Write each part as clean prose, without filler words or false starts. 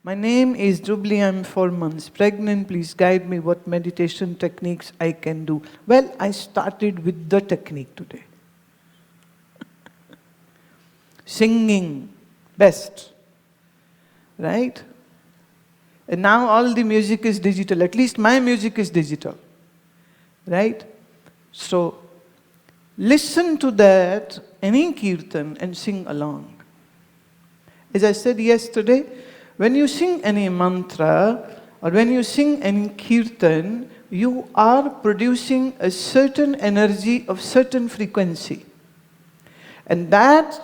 My name is Jubilee, I'm 4 months pregnant. Please guide me what meditation techniques I can do. Well, I started with the technique today. Singing, best. Right? And now all the music is digital. At least my music is digital. Right? So, listen to that, any kirtan, and sing along. As I said yesterday, when you sing any mantra or when you sing any kirtan, you are producing a certain energy of certain frequency. And that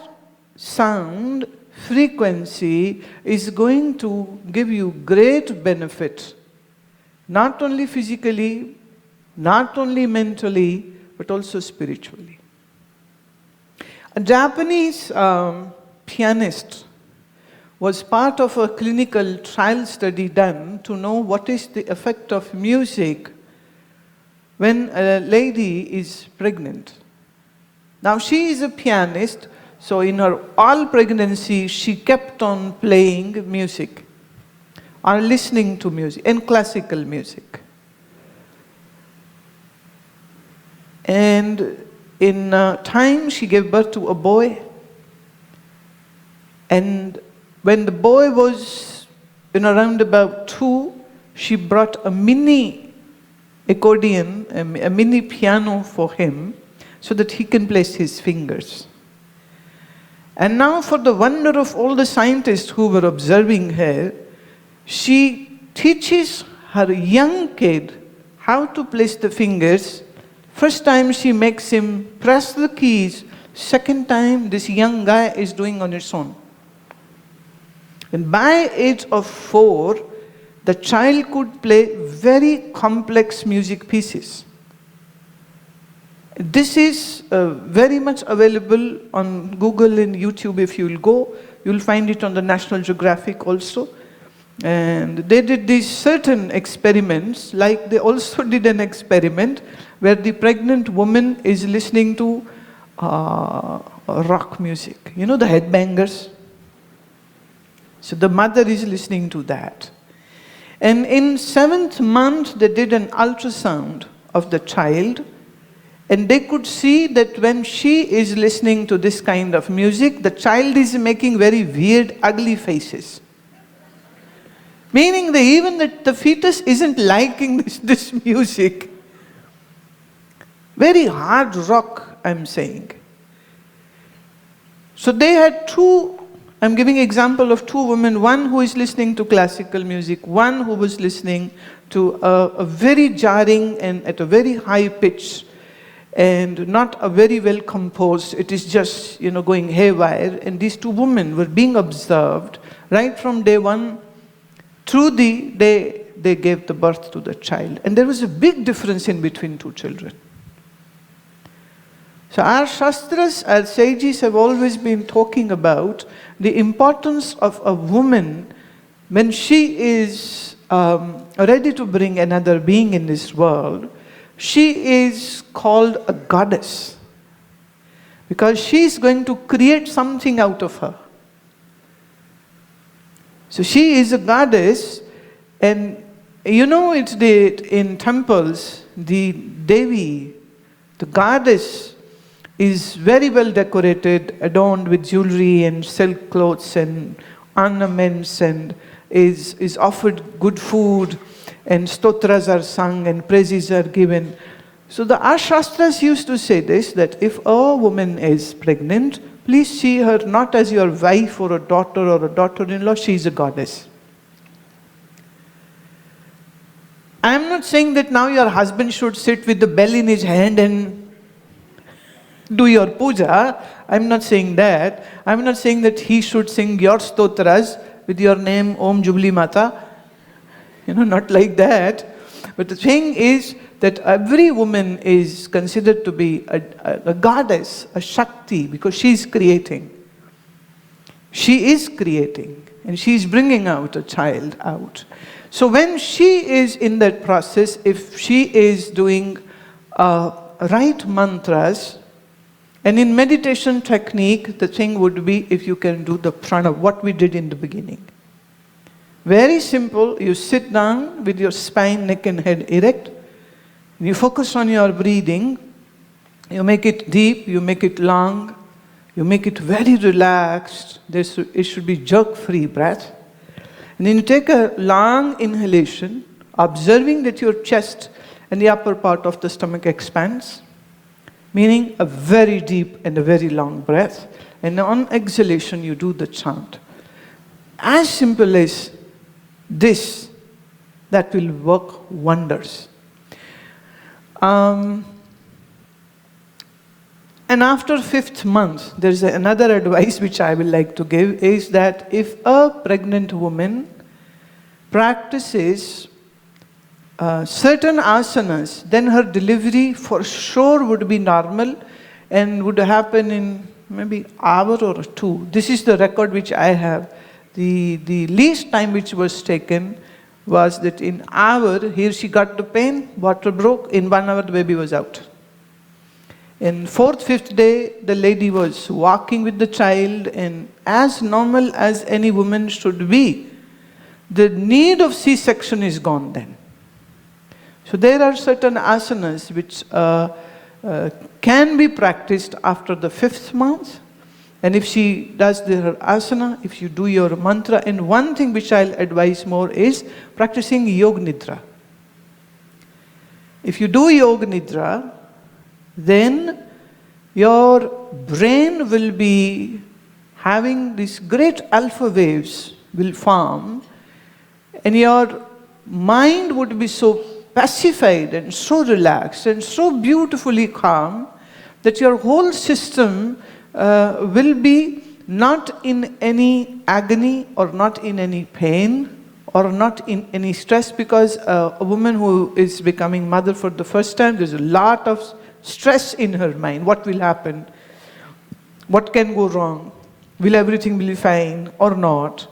sound frequency is going to give you great benefit, not only physically, not only mentally, but also spiritually. A Japanese pianist was part of a clinical trial study done to know what is the effect of music when a lady is pregnant. Now she is a pianist, so in her all pregnancy she kept on playing music or listening to music, and classical music. And in time she gave birth to a boy, and when the boy was around about 2, she brought a mini accordion, a mini piano for him, so that he can place his fingers. And now, for the wonder of all the scientists who were observing her, she teaches her young kid how to place the fingers. First time she makes him press the keys, second time this young guy is doing on his own. And by age of 4, the child could play very complex music pieces. This is very much available on Google and YouTube. If you'll go, you'll find it on the National Geographic also. And they did these certain experiments, like they also did an experiment where the pregnant woman is listening to rock music. You know, the headbangers? So the mother is listening to that. And in 7th month, they did an ultrasound of the child, and they could see that when she is listening to this kind of music, the child is making very weird, ugly faces. Meaning that even the fetus isn't liking this music. Very hard rock, I'm saying. So they had I'm giving example of 2 women, one who is listening to classical music, one who was listening to a very jarring and at a very high pitch and not a very well composed, it is just, going haywire. And these 2 women were being observed right from day 1 through the day they gave the birth to the child. And there was a big difference in between 2 children. So our Shastras, our sages have always been talking about the importance of a woman when she is ready to bring another being in this world. She is called a goddess because she is going to create something out of her. So she is a goddess, and it's in temples, the Devi, the goddess, is very well decorated, adorned with jewelry and silk clothes and ornaments, and is offered good food, and stotras are sung and praises are given. So our Shastras used to say this, that if a woman is pregnant, please see her not as your wife or a daughter-in-law, she is a goddess. I am not saying that now your husband should sit with the bell in his hand and do your puja. I'm not saying that. I'm not saying that he should sing your stotras with your name, Om Jubilee Mata. Not like that. But the thing is that every woman is considered to be a goddess, a Shakti, because she is creating. She is creating, and she is bringing out a child out. So when she is in that process, if she is doing right mantras, and in meditation technique, the thing would be if you can do the prana, what we did in the beginning. Very simple. You sit down with your spine, neck and head erect. You focus on your breathing. You make it deep, you make it long, you make it very relaxed. It should be jerk-free breath. And then you take a long inhalation, observing that your chest and the upper part of the stomach expands, meaning a very deep and a very long breath. And on exhalation, you do the chant. As simple as this, that will work wonders. And after 5th month, there is another advice which I will like to give, is that if a pregnant woman practices certain asanas, then her delivery for sure would be normal and would happen in maybe hour or two. This is the record which I have. The least time which was taken was that in hour, here she got the pain, water broke, in 1 hour the baby was out. In 4th, 5th day, the lady was walking with the child and as normal as any woman should be. The need of C-section is gone then. So there are certain asanas which can be practiced after the 5th month. And if she does her asana, if you do your mantra, and one thing which I'll advise more is practicing Yoga Nidra. If you do Yoga Nidra, then your brain will be having these great alpha waves will form, and your mind would be so pacified and so relaxed and so beautifully calm that your whole system will be not in any agony or not in any pain or not in any stress, because a woman who is becoming mother for the first time, there's a lot of stress in her mind. What will happen? What can go wrong? Will everything be fine or not?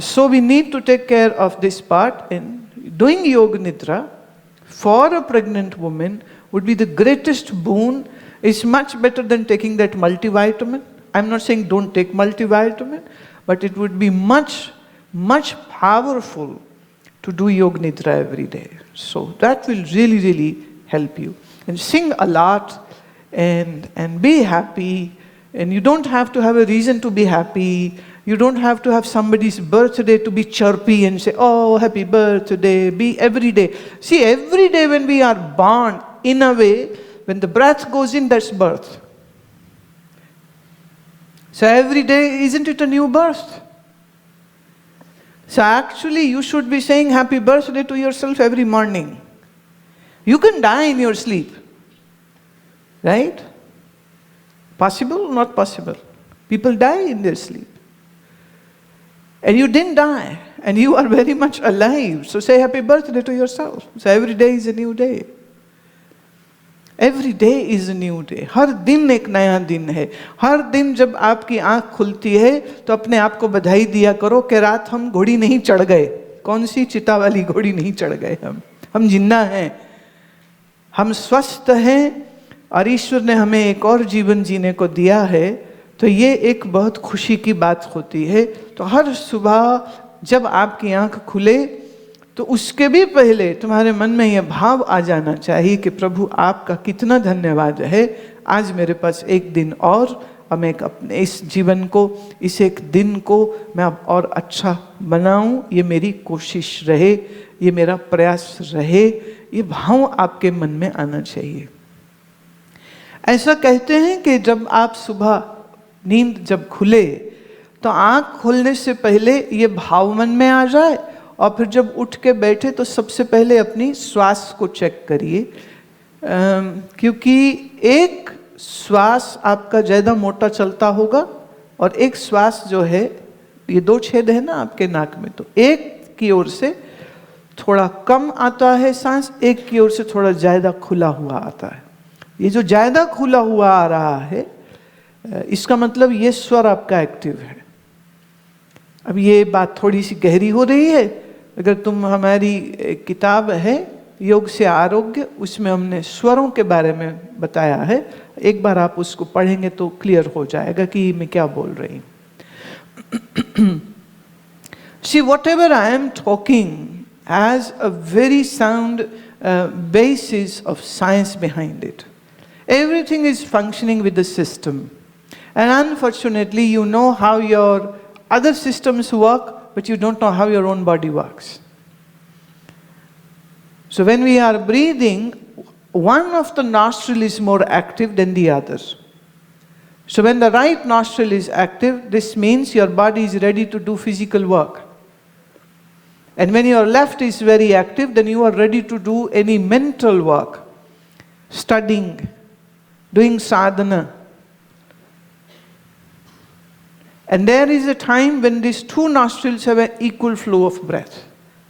So we need to take care of this part, and doing Yoga Nidra for a pregnant woman would be the greatest boon. It's much better than taking that multivitamin. I'm not saying don't take multivitamin, but it would be much, much powerful to do Yoga Nidra every day. So that will really, really help you. And sing a lot and be happy. And you don't have to have a reason to be happy. You don't have to have somebody's birthday to be chirpy and say, oh, happy birthday. Be every day. See, every day when we are born, in a way, when the breath goes in, that's birth. So every day, isn't it a new birth? So actually, you should be saying happy birthday to yourself every morning. You can die in your sleep. Right? Possible? Not possible. People die in their sleep. And you didn't die. And you are very much alive. So say happy birthday to yourself. So every day is a new day. Every day is a new day. हर दिन एक नया दिन है. हर दिन जब आपकी आंख खुलती है तो अपने आप को बधाई दिया करो कि रात हम घोड़ी नहीं चढ़ गए. कौन सी चिता वाली घोड़ी नहीं चढ़ गए हम जिंदा हैं. हम स्वस्थ हैं और ईश्वर ने हमें एक और जीवन जीने को दिया है. तो ये एक बहुत खुशी की बात होती है. तो हर सुबह जब आपकी आंख खुले तो उसके भी पहले तुम्हारे मन में यह भाव आ जाना चाहिए कि प्रभु आपका कितना धन्यवाद है, आज मेरे पास एक दिन और मैं अपने इस जीवन को, इस एक दिन को मैं अब और अच्छा बनाऊं. ये मेरी कोशिश रहे, ये मेरा प्रयास रहे. ये भाव आपके मन में आना चाहिए. ऐसा कहते हैं कि जब आप सुबह नींद जब खुले तो आँख खोलने से पहले ये भाव मन में आ जाए, और फिर जब उठ के बैठे तो सबसे पहले अपनी श्वास को चेक करिए. क्योंकि एक श्वास आपका ज़्यादा मोटा चलता होगा और एक श्वास जो है, ये 2 छेद है ना आपके नाक में, तो एक की ओर से थोड़ा कम आता है सांस, एक की ओर से थोड़ा ज़्यादा खुला हुआ आता है. ये जो ज़्यादा खुला हुआ आ रहा है, इसका मतलब ये स्वर आपका एक्टिव है. अब ये बात थोड़ी सी गहरी हो रही है. अगर तुम हमारी किताब है योग से आरोग्य, उसमें हमने स्वरों के बारे में बताया है. एक बार आप उसको पढ़ेंगे तो क्लियर हो जाएगा कि मैं क्या बोल रही हूँ. See, whatever I am talking has a very sound basis of science behind it. Everything is functioning with the system. And unfortunately, you know how your other systems work, but you don't know how your own body works. So when we are breathing, one of the nostrils is more active than the other. So when the right nostril is active, this means your body is ready to do physical work. And when your left is very active, then you are ready to do any mental work, studying, doing sadhana. And there is a time when these two nostrils have an equal flow of breath.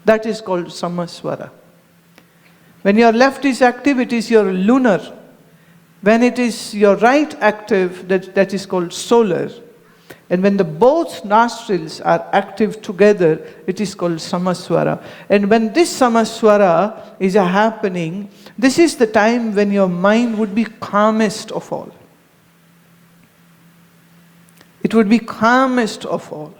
That is called samaswara. When your left is active, it is your lunar. When it is your right active, that is called solar. And when the both nostrils are active together, it is called samaswara. And when this samaswara is happening, this is the time when your mind would be calmest of all. It would be calmest of all.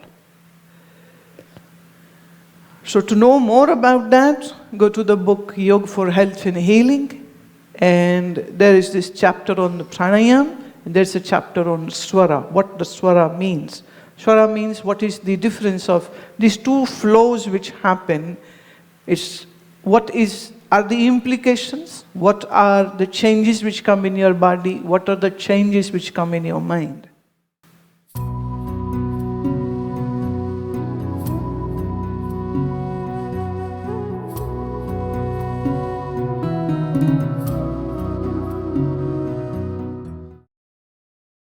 So to know more about that, go to the book Yoga for Health and Healing. And there is this chapter on the pranayama. And there's a chapter on swara, what the swara means. Swara means what is the difference of these two flows which happen. It's what are the implications, what are the changes which come in your body, what are the changes which come in your mind.